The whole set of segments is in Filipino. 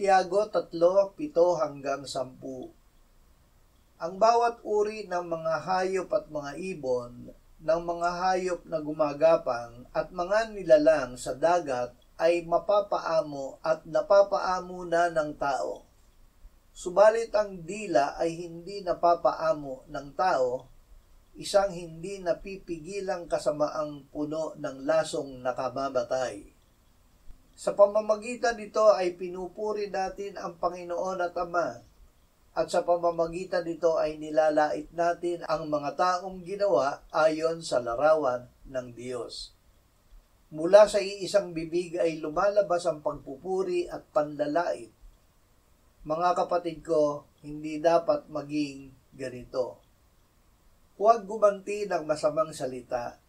Santiago 3:7-10. Ang bawat uri ng mga hayop at mga ibon, ng mga hayop na gumagapang at mga nilalang sa dagat ay mapapaamo at napapaamo na ng tao. Subalit ang dila ay hindi napapaamo ng tao, isang hindi napipigilang kasamaang puno ng lasong nakamamatay. Sa pamamagitan nito ay pinupuri natin ang Panginoon at Ama, at sa pamamagitan nito ay nilalait natin ang mga taong ginawa ayon sa larawan ng Diyos. Mula sa iisang bibig ay lumalabas ang pagpupuri at panlalait. Mga kapatid ko, hindi dapat maging ganito. Huwag gumanti ng masamang salita.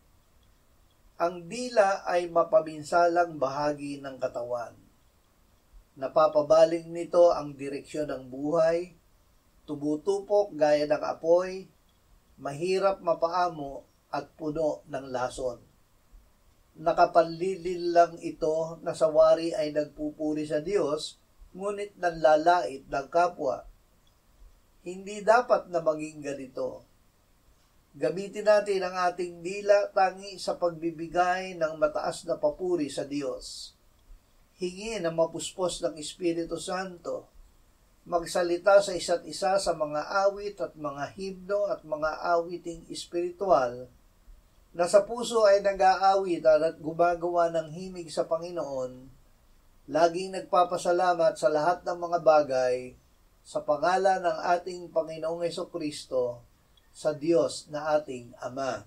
Ang dila ay mapaminsalang bahagi ng katawan. Napapabaling nito ang direksyon ng buhay, tumutupok gaya ng apoy, mahirap mapaamo at puno ng lason. Nakapanlilil lang ito na sa wari ay nagpupuri sa Diyos, ngunit nanlalait ng kapwa. Hindi dapat na maging ganito. Gamitin natin ang ating dila tangi sa pagbibigay ng mataas na papuri sa Diyos. Hingi na mapuspos ng Espiritu Santo. Magsalita sa isa't isa sa mga awit at mga himno at mga awiting espiritual na sa puso ay nag-aawit at gumagawa ng himig sa Panginoon, laging nagpapasalamat sa lahat ng mga bagay sa pangalan ng ating Panginoong Hesukristo, sa Diyos na ating Ama.